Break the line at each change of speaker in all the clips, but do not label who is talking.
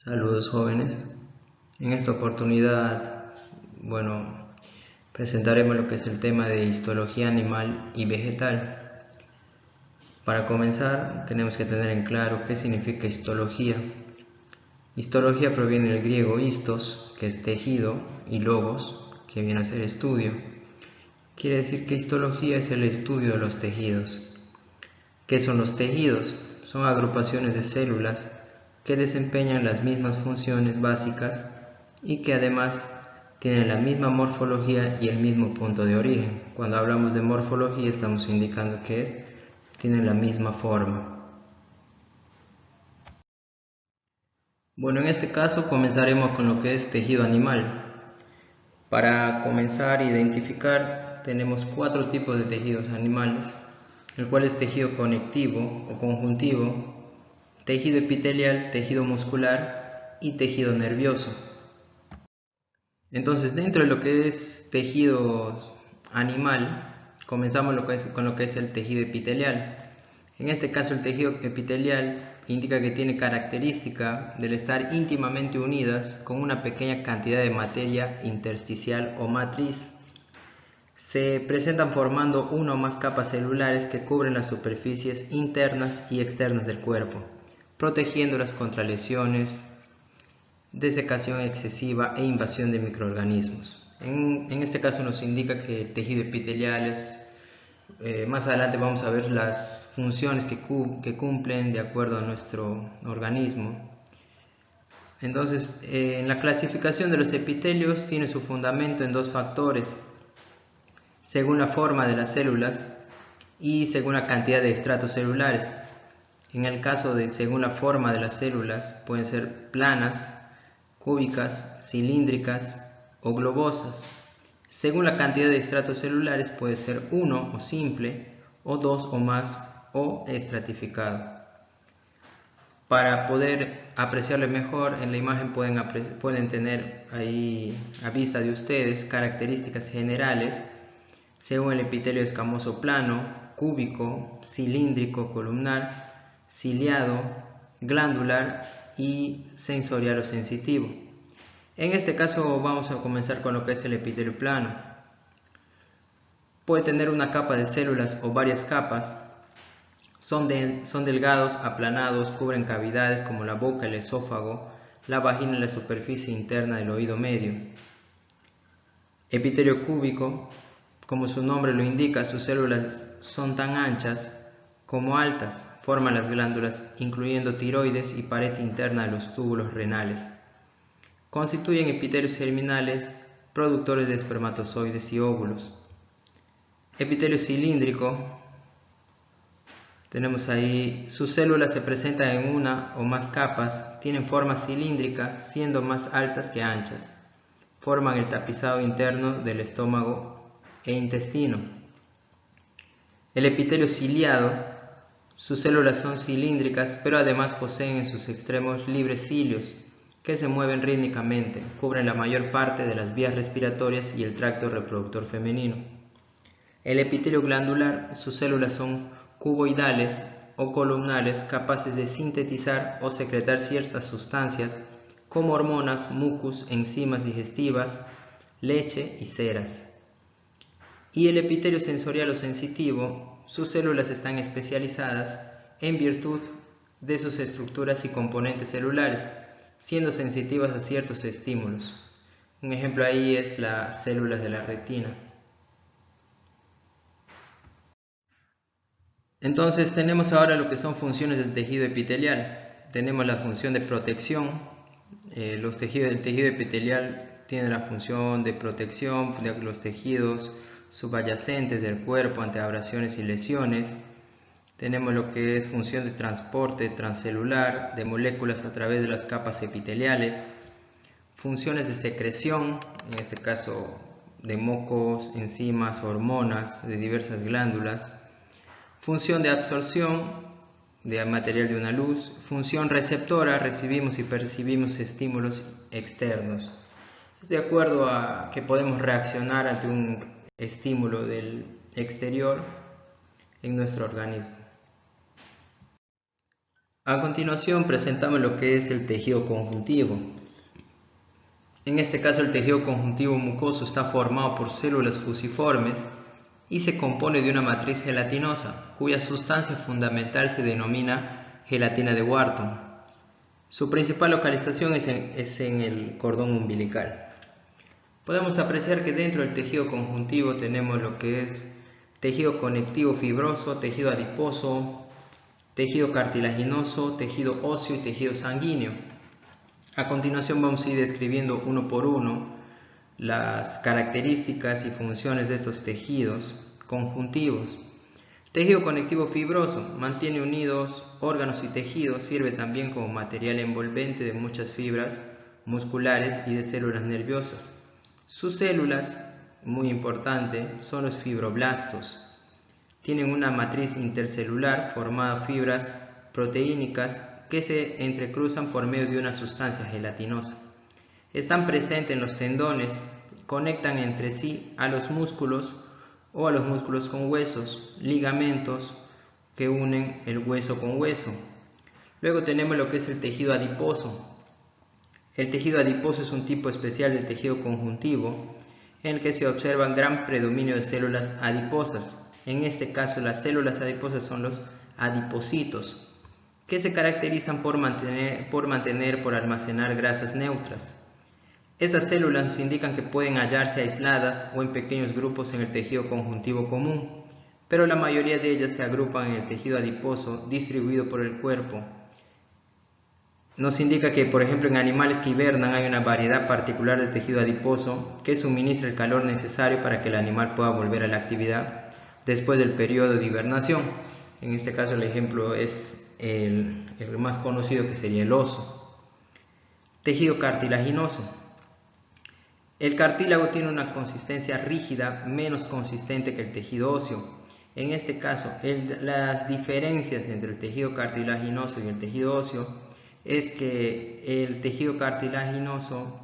Saludos jóvenes. En esta oportunidad, presentaremos lo que es el tema de histología animal y vegetal. Para comenzar, tenemos que tener en claro qué significa histología. Histología proviene del griego histos, que es tejido, y logos, que viene a ser estudio. Quiere decir que histología es el estudio de los tejidos. ¿Qué son los tejidos? Son agrupaciones de células que desempeñan las mismas funciones básicas y que además tienen la misma morfología y el mismo punto de origen. Cuando hablamos de morfología estamos indicando que tienen la misma forma. Bueno, en este caso comenzaremos con lo que es tejido animal. Para comenzar a identificar tenemos 4 tipos de tejidos animales, el cual es tejido conectivo o conjuntivo, tejido epitelial, tejido muscular y tejido nervioso. Entonces, dentro de lo que es tejido animal, comenzamos con lo que es el tejido epitelial. En este caso, el tejido epitelial indica que tiene característica del estar íntimamente unidas con una pequeña cantidad de materia intersticial o matriz. Se presentan formando una o más capas celulares que cubren las superficies internas y externas del cuerpo, protegiéndolas contra lesiones, desecación excesiva e invasión de microorganismos. En este caso nos indica que el tejido epitelial más adelante vamos a ver las funciones que cumplen de acuerdo a nuestro organismo. Entonces, en la clasificación de los epitelios tiene su fundamento en 2 factores, según la forma de las células y según la cantidad de estratos celulares. En el caso de según la forma de las células, pueden ser planas, cúbicas, cilíndricas o globosas. Según la cantidad de estratos celulares, puede ser 1 o simple, o 2 o más, o estratificado. Para poder apreciarlo mejor, en la imagen pueden tener ahí a vista de ustedes características generales según el epitelio escamoso plano, cúbico, cilíndrico, columnar, ciliado, glandular y sensorial o sensitivo. En este caso vamos a comenzar con lo que es el epitelio plano. Puede tener una capa de células o varias capas. Son delgados, aplanados, cubren cavidades como la boca, el esófago, la vagina y la superficie interna del oído medio. Epitelio cúbico. Como su nombre lo indica, sus células son tan anchas como altas, forman las glándulas, incluyendo tiroides y pared interna de los túbulos renales. Constituyen epitelios germinales, productores de espermatozoides y óvulos. Epitelio cilíndrico. Tenemos ahí, sus células se presentan en una o más capas, tienen forma cilíndrica, siendo más altas que anchas. Forman el tapizado interno del estómago e intestino. El epitelio ciliado, sus células son cilíndricas, pero además poseen en sus extremos libres cilios que se mueven rítmicamente, cubren la mayor parte de las vías respiratorias y el tracto reproductor femenino. El epitelio glandular, sus células son cuboidales o columnares capaces de sintetizar o secretar ciertas sustancias como hormonas, mucus, enzimas digestivas, leche y ceras. Y el epitelio sensorial o sensitivo, sus células están especializadas en virtud de sus estructuras y componentes celulares, siendo sensitivas a ciertos estímulos. Un ejemplo ahí es las células de la retina. Entonces tenemos ahora lo que son funciones del tejido epitelial. Tenemos la función de protección. El tejido epitelial tiene la función de protección de los tejidos subyacentes del cuerpo ante abrasiones y lesiones. Tenemos lo que es función de transporte transcelular de moléculas a través de las capas epiteliales. Funciones de secreción, en este caso de mocos, enzimas, hormonas de diversas glándulas. Función de absorción de material de una luz. Función receptora, recibimos y percibimos estímulos externos. Es de acuerdo a que podemos reaccionar ante un estímulo del exterior en nuestro organismo. A continuación presentamos lo que es el tejido conjuntivo. En este caso el tejido conjuntivo mucoso está formado por células fusiformes y se compone de una matriz gelatinosa, cuya sustancia fundamental se denomina gelatina de Wharton. Su principal localización es en el cordón umbilical. Podemos apreciar que dentro del tejido conjuntivo tenemos lo que es tejido conectivo fibroso, tejido adiposo, tejido cartilaginoso, tejido óseo y tejido sanguíneo. A continuación vamos a ir describiendo uno por uno las características y funciones de estos tejidos conjuntivos. Tejido conectivo fibroso mantiene unidos órganos y tejidos, sirve también como material envolvente de muchas fibras musculares y de células nerviosas. Sus células, muy importante, son los fibroblastos. Tienen una matriz intercelular formada de fibras proteínicas que se entrecruzan por medio de una sustancia gelatinosa. Están presentes en los tendones, conectan entre sí a los músculos o a los músculos con huesos, ligamentos que unen el hueso con hueso. Luego tenemos lo que es el tejido adiposo. El tejido adiposo es un tipo especial de tejido conjuntivo en el que se observa un gran predominio de células adiposas. En este caso las células adiposas son los adipocitos, que se caracterizan por almacenar grasas neutras. Estas células nos indican que pueden hallarse aisladas o en pequeños grupos en el tejido conjuntivo común, pero la mayoría de ellas se agrupan en el tejido adiposo distribuido por el cuerpo. Nos indica que, por ejemplo, en animales que hibernan hay una variedad particular de tejido adiposo que suministra el calor necesario para que el animal pueda volver a la actividad después del periodo de hibernación. En este caso el ejemplo es el más conocido, que sería el oso. Tejido cartilaginoso. El cartílago tiene una consistencia rígida menos consistente que el tejido óseo. En este caso, las diferencias entre el tejido cartilaginoso y el tejido óseo es que el tejido cartilaginoso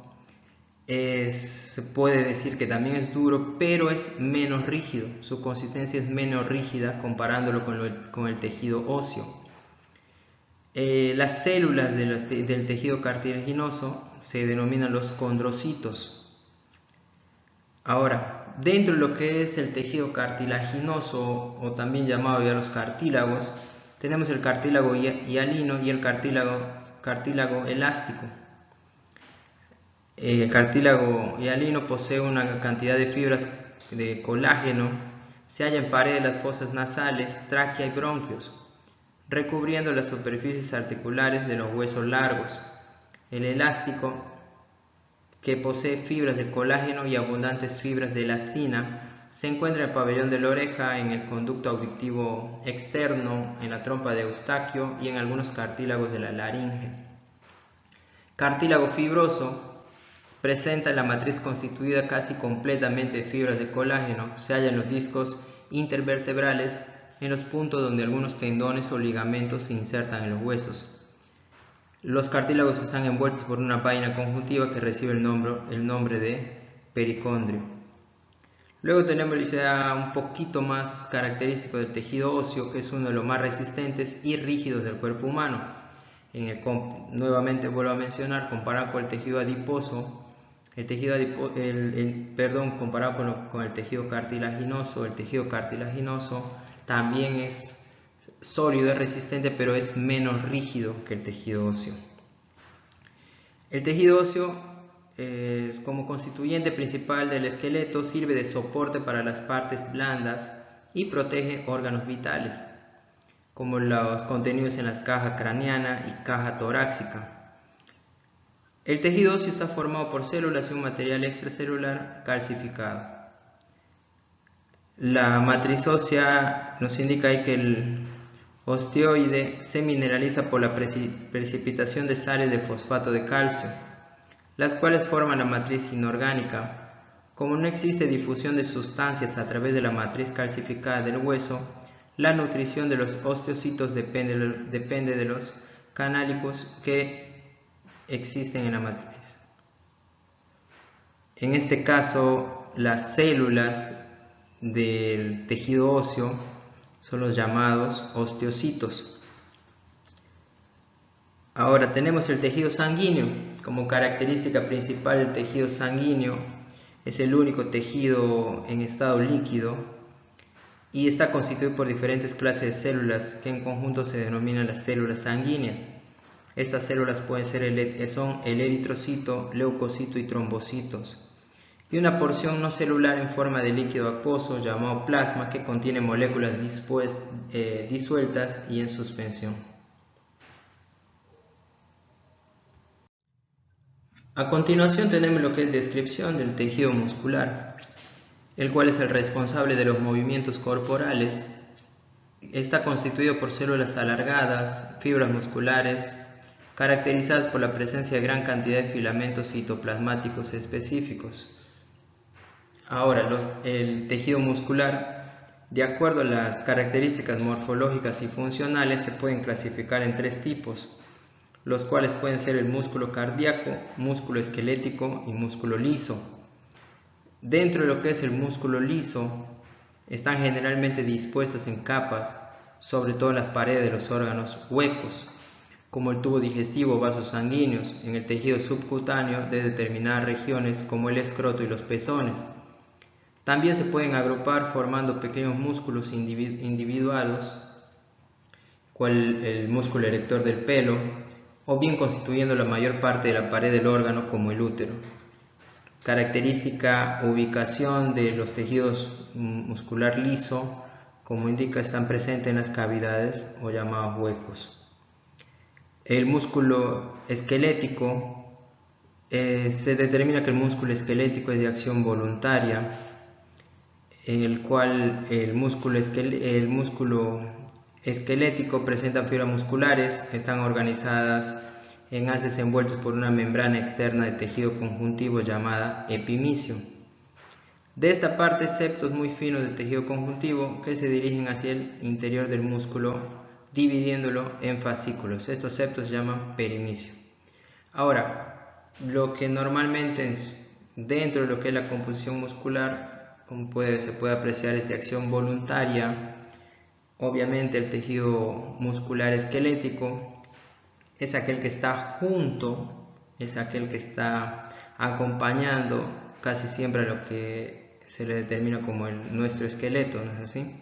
se puede decir que también es duro, pero es menos rígido. Su consistencia es menos rígida comparándolo con el tejido óseo. Las células del tejido cartilaginoso se denominan los condrocitos. Ahora, dentro de lo que es el tejido cartilaginoso, o también llamado ya los cartílagos, tenemos el cartílago hialino y el cartílago elástico. El cartílago hialino posee una cantidad de fibras de colágeno, se halla en paredes de las fosas nasales, tráquea y bronquios, recubriendo las superficies articulares de los huesos largos. El elástico, que posee fibras de colágeno y abundantes fibras de elastina, se encuentra en el pabellón de la oreja, en el conducto auditivo externo, en la trompa de Eustaquio y en algunos cartílagos de la laringe. Cartílago fibroso presenta la matriz constituida casi completamente de fibras de colágeno, se halla en los discos intervertebrales, en los puntos donde algunos tendones o ligamentos se insertan en los huesos. Los cartílagos están envueltos por una vaina conjuntiva que recibe el nombre de pericondrio. Luego tenemos ya un poquito más característico del tejido óseo, que es uno de los más resistentes y rígidos del cuerpo humano. Nuevamente vuelvo a mencionar, comparado con el tejido adiposo, comparado con el tejido cartilaginoso también es sólido, es resistente, pero es menos rígido que el tejido óseo. El tejido óseo, como constituyente principal del esqueleto, sirve de soporte para las partes blandas y protege órganos vitales, como los contenidos en la caja craneana y caja torácica. El tejido óseo está formado por células y un material extracelular calcificado. La matriz ósea nos indica ahí que el osteoide se mineraliza por la precipitación de sales de fosfato de calcio, las cuales forman la matriz inorgánica. Como no existe difusión de sustancias a través de la matriz calcificada del hueso, la nutrición de los osteocitos depende de los canálicos que existen en la matriz. En este caso, las células del tejido óseo son los llamados osteocitos. Ahora tenemos el tejido sanguíneo. Como característica principal, el tejido sanguíneo es el único tejido en estado líquido y está constituido por diferentes clases de células que en conjunto se denominan las células sanguíneas. Estas células pueden ser son el eritrocito, leucocito y trombocitos. Y una porción no celular en forma de líquido acuoso llamado plasma que contiene moléculas disueltas y en suspensión. A continuación tenemos lo que es descripción del tejido muscular, el cual es el responsable de los movimientos corporales. Está constituido por células alargadas, fibras musculares, caracterizadas por la presencia de gran cantidad de filamentos citoplasmáticos específicos. Ahora, el tejido muscular, de acuerdo a las características morfológicas y funcionales, se pueden clasificar en 3 tipos, los cuales pueden ser el músculo cardíaco, músculo esquelético y músculo liso. Dentro de lo que es el músculo liso, están generalmente dispuestos en capas, sobre todo en las paredes de los órganos huecos, como el tubo digestivo o vasos sanguíneos, en el tejido subcutáneo de determinadas regiones como el escroto y los pezones. También se pueden agrupar formando pequeños músculos individuados, cual el músculo erector del pelo, o bien constituyendo la mayor parte de la pared del órgano como el útero. Característica: ubicación de los tejidos muscular liso, como indica, están presentes en las cavidades o llamados huecos. El músculo esquelético, se determina que el músculo esquelético es de acción voluntaria, en el cual el músculo esquelético presenta fibras musculares que están organizadas en haces envueltos por una membrana externa de tejido conjuntivo llamada epimicio. De esta parte, septos muy finos de tejido conjuntivo que se dirigen hacia el interior del músculo, dividiéndolo en fascículos. Estos septos se llaman perimicio. Ahora, lo que normalmente dentro de lo que es la composición muscular, como se puede apreciar, es de acción voluntaria. Obviamente el tejido muscular esquelético es aquel que está junto, es aquel que está acompañando casi siempre a lo que se le determina como nuestro esqueleto, ¿no es así?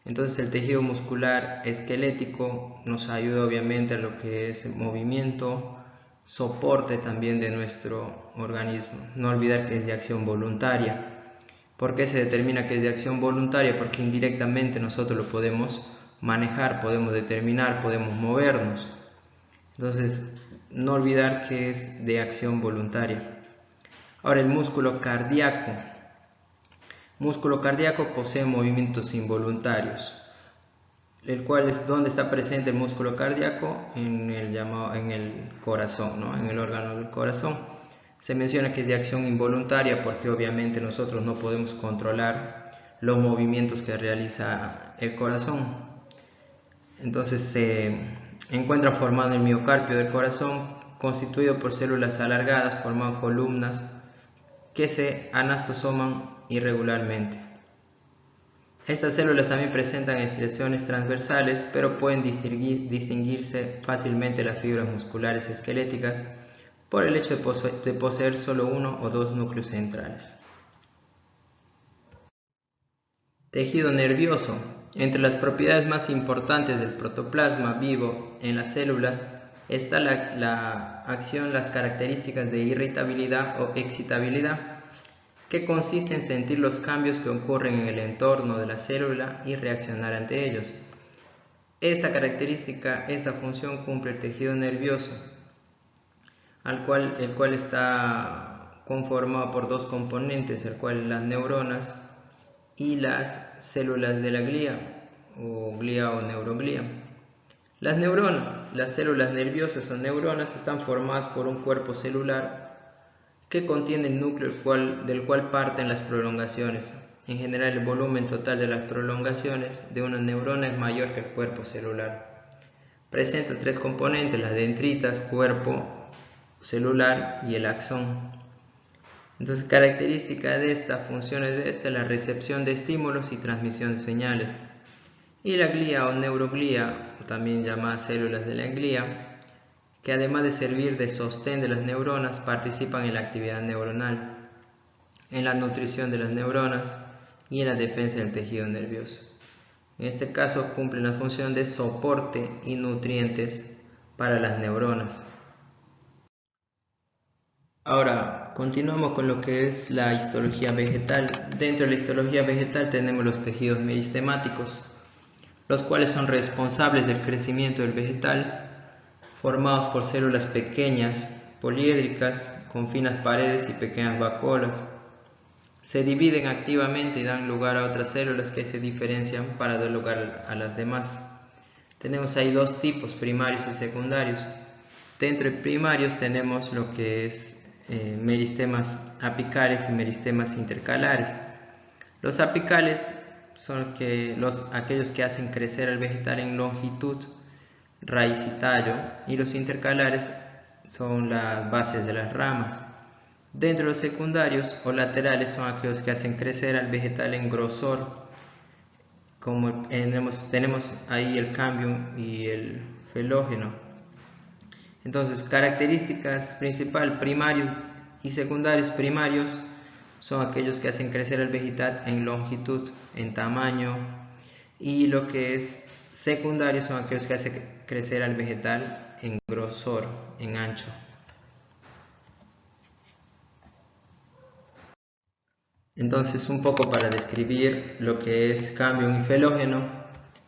Entonces el tejido muscular esquelético nos ayuda obviamente a lo que es movimiento, soporte también de nuestro organismo. No olvidar que es de acción voluntaria. ¿Por qué se determina que es de acción voluntaria? Porque indirectamente nosotros lo podemos manejar, podemos determinar, podemos movernos. Entonces, no olvidar que es de acción voluntaria. Ahora, el músculo cardíaco. Músculo cardíaco posee movimientos involuntarios, el cual es donde está presente el músculo cardíaco, en el corazón, ¿no? En el órgano del corazón. Se menciona que es de acción involuntaria porque obviamente nosotros no podemos controlar los movimientos que realiza el corazón. Entonces se encuentra formado en el miocardio del corazón, constituido por células alargadas, formando columnas que se anastosoman irregularmente. Estas células también presentan estriaciones transversales, pero pueden distinguirse fácilmente las fibras musculares esqueléticas por el hecho de poseer solo uno o dos núcleos centrales. Tejido nervioso. Entre las propiedades más importantes del protoplasma vivo en las células está la acción, las características de irritabilidad o excitabilidad, que consiste en sentir los cambios que ocurren en el entorno de la célula y reaccionar ante ellos. Esta característica, esta función cumple el tejido nervioso, el cual está conformado por 2 componentes, el cual las neuronas y las células de la glía o neuroglía. Las neuronas, las células nerviosas o neuronas, están formadas por un cuerpo celular que contiene el núcleo del cual parten las prolongaciones. En general, el volumen total de las prolongaciones de una neurona es mayor que el cuerpo celular. Presenta 3 componentes: las dendritas, cuerpo celular y el axón. Entonces, característica de esta, funciones de esta, la recepción de estímulos y transmisión de señales. Y la glía o neuroglía, también llamadas células de la glía, que además de servir de sostén de las neuronas, participan en la actividad neuronal, en la nutrición de las neuronas y en la defensa del tejido nervioso. En este caso cumplen la función de soporte y nutrientes para las neuronas. Ahora, continuamos con lo que es la histología vegetal. Dentro de la histología vegetal tenemos los tejidos meristemáticos, los cuales son responsables del crecimiento del vegetal, formados por células pequeñas, poliédricas, con finas paredes y pequeñas vacuolas. Se dividen activamente y dan lugar a otras células que se diferencian para dar lugar a las demás. Tenemos ahí dos tipos, primarios y secundarios. Dentro de primarios tenemos lo que es meristemas apicales y meristemas intercalares. Los apicales son aquellos que hacen crecer al vegetal en longitud, raíz y tallo, y los intercalares son las bases de las ramas. Dentro de los secundarios o laterales son aquellos que hacen crecer al vegetal en grosor, como tenemos ahí el cambium y el felógeno. Entonces, características principales, primarios y secundarios. Primarios son aquellos que hacen crecer el vegetal en longitud, en tamaño, y lo que es secundario son aquellos que hacen crecer al vegetal en grosor, en ancho. Entonces, un poco para describir lo que es cambium y felógeno,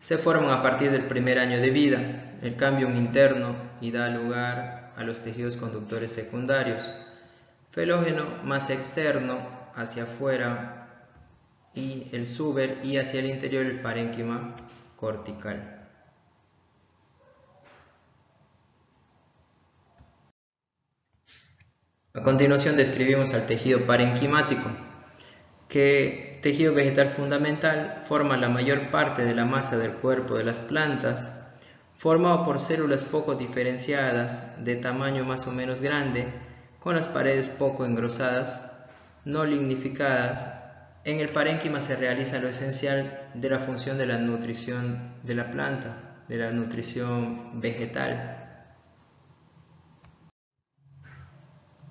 se forman a partir del primer año de vida. El cambium interno y da lugar a los tejidos conductores secundarios. Felógeno más externo hacia afuera y el suber, y hacia el interior el parénquima cortical. A continuación describimos al tejido parenquimático, que tejido vegetal fundamental forma la mayor parte de la masa del cuerpo de las plantas, formado por células poco diferenciadas, de tamaño más o menos grande, con las paredes poco engrosadas, no lignificadas. En el parénquima se realiza lo esencial de la función de la nutrición de la planta, de la nutrición vegetal.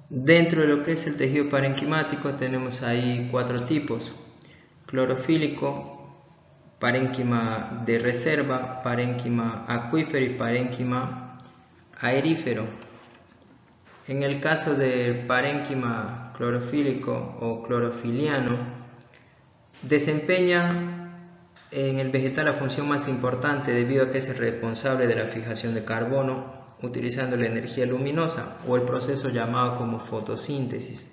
Dentro de lo que es el tejido parenquimático tenemos ahí 4 tipos: clorofílico, parénquima de reserva, parénquima acuífero y parénquima aerífero. En el caso del parénquima clorofílico o clorofiliano, desempeña en el vegetal la función más importante debido a que es el responsable de la fijación de carbono utilizando la energía luminosa o el proceso llamado como fotosíntesis.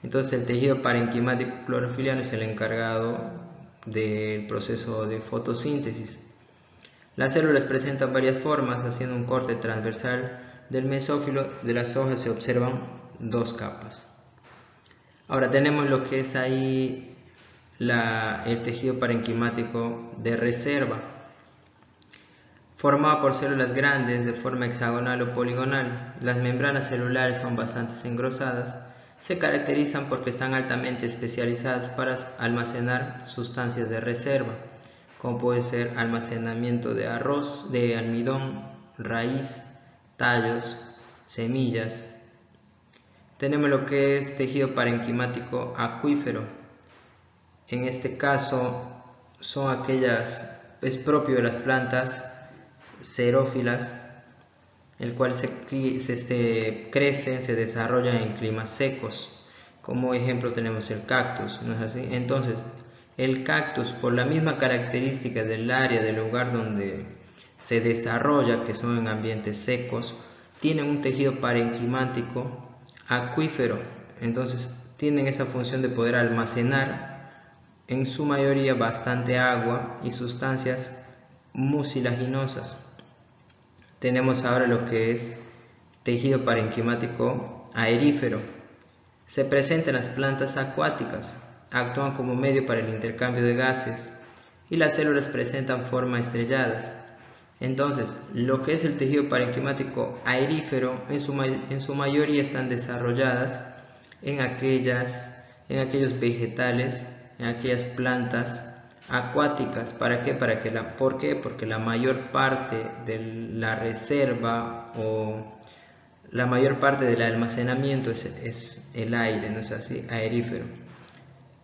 Entonces el tejido parenquimático clorofiliano es el encargado del proceso de fotosíntesis. Las células presentan varias formas, haciendo un corte transversal del mesófilo. De las hojas se observan 2 capas. Ahora tenemos lo que es ahí el tejido parenquimático de reserva, formado por células grandes de forma hexagonal o poligonal. Las membranas celulares son bastante engrosadas. Se caracterizan porque están altamente especializadas para almacenar sustancias de reserva, como puede ser almacenamiento de arroz, de almidón, raíz, tallos, semillas. Tenemos lo que es tejido parenquimático acuífero. En este caso es propio de las plantas xerófilas, el cual crecen, se desarrollan en climas secos. Como ejemplo tenemos el cactus, ¿no es así? Entonces, el cactus, por la misma característica del área, del lugar donde se desarrolla, que son en ambientes secos, tienen un tejido parenquimático acuífero. Entonces, tienen esa función de poder almacenar en su mayoría bastante agua y sustancias mucilaginosas. Tenemos ahora lo que es tejido parenquimático aerífero. Se presenta en las plantas acuáticas, actúan como medio para el intercambio de gases y las células presentan formas estrelladas. Entonces, lo que es el tejido parenquimático aerífero, en su mayoría están desarrolladas en aquellos vegetales, en aquellas plantas acuáticas. ¿Para qué? ¿Por qué? Porque la mayor parte de la reserva o la mayor parte del almacenamiento es el aire, ¿no es así? Aerífero.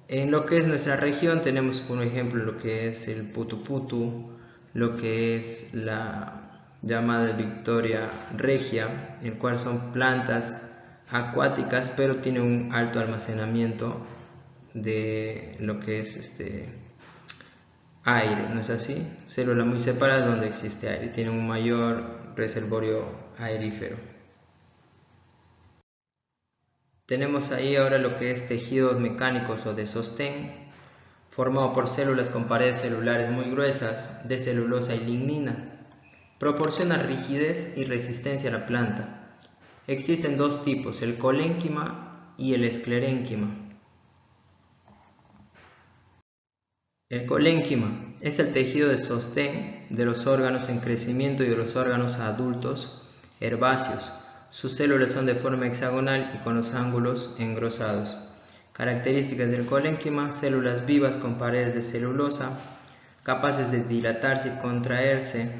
En lo que es nuestra región tenemos, por ejemplo, lo que es el putuputu, lo que es la llamada Victoria regia, el cual son plantas acuáticas, pero tiene un alto almacenamiento de lo que es aire, ¿no es así? Células muy separadas donde existe aire, tiene un mayor reservorio aerífero. Tenemos ahí ahora lo que es tejidos mecánicos o de sostén, formado por células con paredes celulares muy gruesas de celulosa y lignina. Proporciona rigidez y resistencia a la planta. Existen dos tipos, el colénquima y el esclerénquima. El colénquima es el tejido de sostén de los órganos en crecimiento y de los órganos adultos herbáceos. Sus células son de forma hexagonal y con los ángulos engrosados. Características del colénquima: células vivas con paredes de celulosa, capaces de dilatarse y contraerse,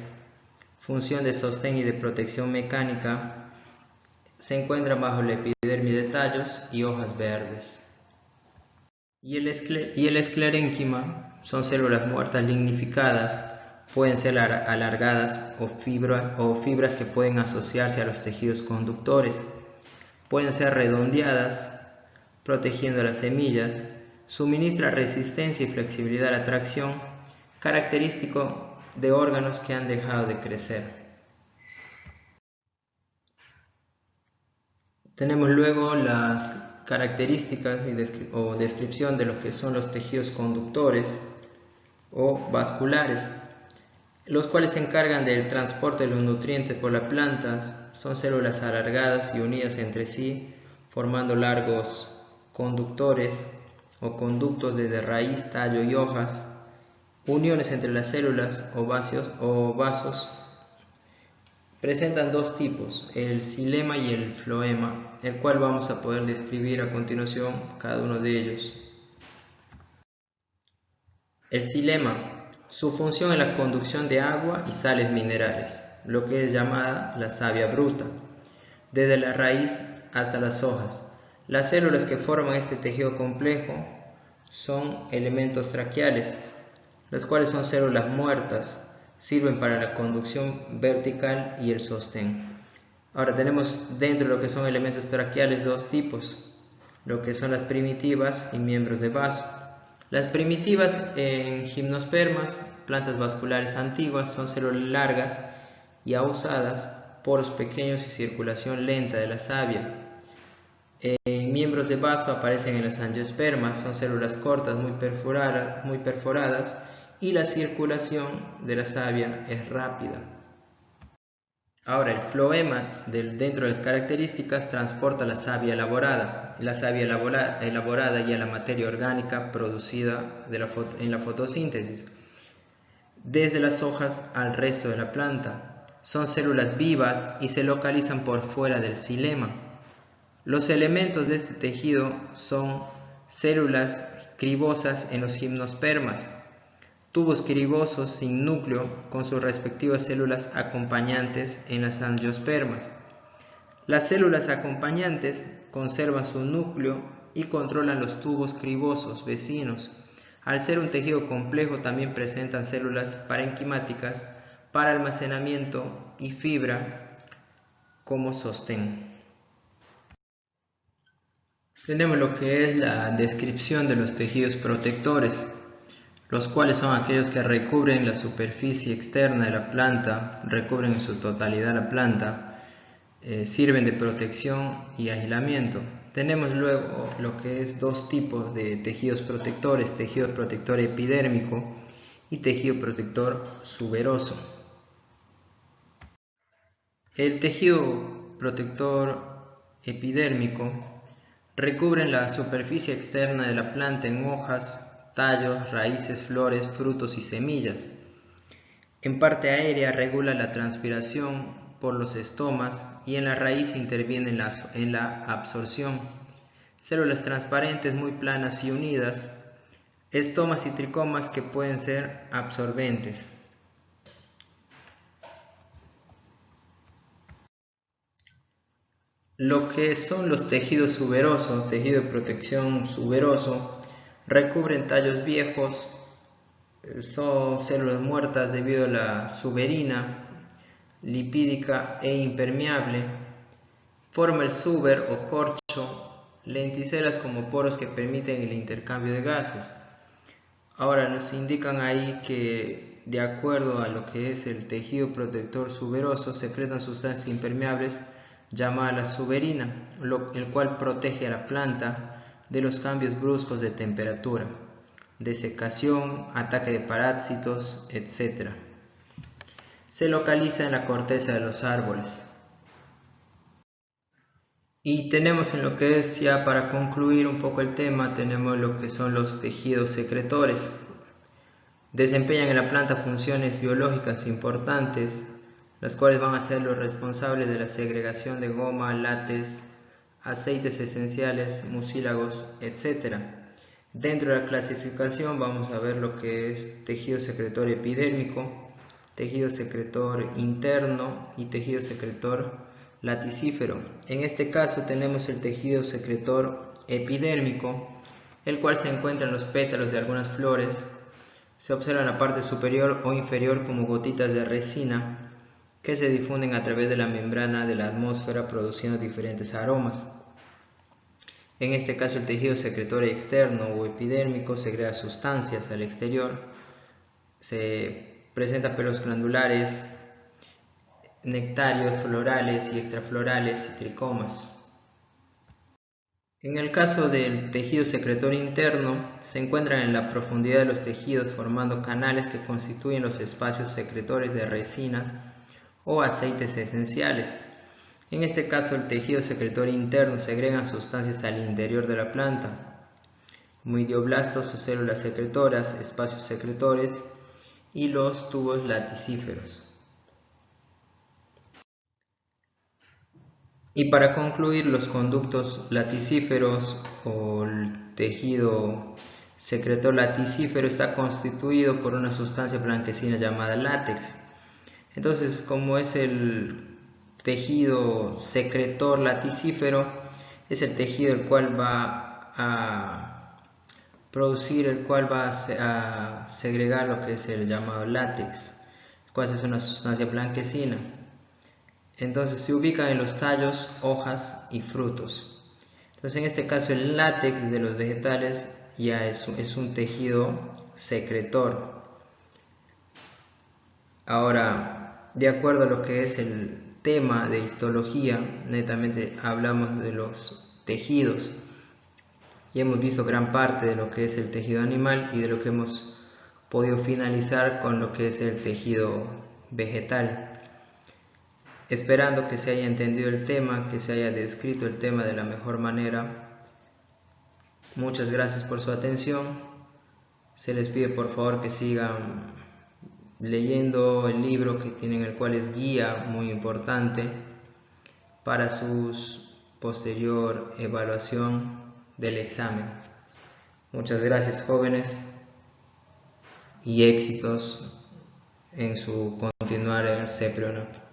función de sostén y de protección mecánica, se encuentran bajo la epidermis de tallos y hojas verdes. Y el esclerénquima son células muertas lignificadas, pueden ser alargadas o fibras que pueden asociarse a los tejidos conductores, pueden ser redondeadas, protegiendo las semillas, suministra resistencia y flexibilidad a la tracción, característico de órganos que han dejado de crecer. Tenemos luego las características o descripción de lo que son los tejidos conductores o vasculares, los cuales se encargan del transporte de los nutrientes por las plantas. Son células alargadas y unidas entre sí, formando largos conductores o conductos desde raíz, tallo y hojas. Uniones entre las células o vasos presentan dos tipos, el xilema y el floema, el cual vamos a poder describir a continuación cada uno de ellos. El xilema, su función es la conducción de agua y sales minerales, lo que es llamada la savia bruta, desde la raíz hasta las hojas. Las células que forman este tejido complejo son elementos traqueales, los cuales son células muertas, sirven para la conducción vertical y el sostén. Ahora tenemos dentro de lo que son elementos traqueales dos tipos, lo que son las primitivas y miembros de vaso. Las primitivas en gimnospermas, plantas vasculares antiguas, son células largas y ahusadas, poros pequeños y circulación lenta de la savia. En miembros de vaso aparecen en las angiospermas, son células cortas muy perforadas y la circulación de la savia es rápida. Ahora el floema dentro de las características transporta la savia elaborada y a la materia orgánica producida en la fotosíntesis desde las hojas al resto de la planta. Son células vivas y se localizan por fuera del xilema. Los elementos de este tejido son células cribosas en los gimnospermas, tubos cribosos sin núcleo con sus respectivas células acompañantes en las angiospermas. Las células acompañantes conservan su núcleo y controlan los tubos cribosos vecinos. Al ser un tejido complejo también presentan células parenquimáticas para almacenamiento y fibra como sostén. Tenemos lo que es la descripción de los tejidos protectores, los cuales son aquellos que recubren la superficie externa de la planta, recubren en su totalidad la planta, sirven de protección y aislamiento. Tenemos luego lo que es dos tipos de tejidos protectores, tejido protector epidérmico y tejido protector suberoso. El tejido protector epidérmico recubre la superficie externa de la planta en hojas, tallos, raíces, flores, frutos y semillas. En parte aérea regula la transpiración por los estomas y en la raíz interviene en la absorción. Células transparentes muy planas y unidas, estomas y tricomas que pueden ser absorbentes. Lo que son los tejidos suberosos, tejido de protección suberoso, recubren tallos viejos, son células muertas debido a la suberina, lipídica e impermeable. Forma el suber o corcho, lenticelas como poros que permiten el intercambio de gases. Ahora nos indican ahí que de acuerdo a lo que es el tejido protector suberoso secretan sustancias impermeables llamadas la suberina, el cual protege a la planta de los cambios bruscos de temperatura, desecación, ataque de parásitos, etc. Se localiza en la corteza de los árboles. Y tenemos en lo que es, ya para concluir un poco el tema, tenemos lo que son los tejidos secretores. Desempeñan en la planta funciones biológicas importantes, las cuales van a ser los responsables de la segregación de goma, látex, aceites esenciales, mucílagos, etc. Dentro de la clasificación vamos a ver lo que es tejido secretor epidérmico, tejido secretor interno y tejido secretor laticífero. En este caso tenemos el tejido secretor epidérmico, el cual se encuentra en los pétalos de algunas flores. Se observa en la parte superior o inferior como gotitas de resina que se difunden a través de la membrana de la atmósfera produciendo diferentes aromas. En este caso el tejido secretor externo o epidérmico segrega sustancias al exterior, se presenta pelos glandulares, nectarios florales y extraflorales y tricomas. En el caso del tejido secretor interno, se encuentran en la profundidad de los tejidos formando canales que constituyen los espacios secretores de resinas o aceites esenciales. En este caso, el tejido secretor interno segrega sustancias al interior de la planta, como idioblastos o células secretoras, espacios secretores y los tubos laticíferos. Y para concluir, los conductos laticíferos o el tejido secretor laticífero está constituido por una sustancia blanquecina llamada látex. Entonces, como es el tejido secretor laticífero, es el tejido el cual va a producir, el cual va a segregar lo que es el llamado látex, el cual es una sustancia blanquecina. Entonces se ubican en los tallos, hojas y frutos. Entonces en este caso el látex de los vegetales ya es un tejido secretor. Ahora, de acuerdo a lo que es el tema de histología, netamente hablamos de los tejidos y hemos visto gran parte de lo que es el tejido animal y de lo que hemos podido finalizar con lo que es el tejido vegetal. Esperando que se haya entendido el tema, que se haya descrito el tema de la mejor manera. Muchas gracias por su atención. Se les pide por favor que sigan leyendo el libro que tienen, el cual es guía muy importante para su posterior evaluación del examen. Muchas gracias, jóvenes, y éxitos en su continuar en el CEPRONAP.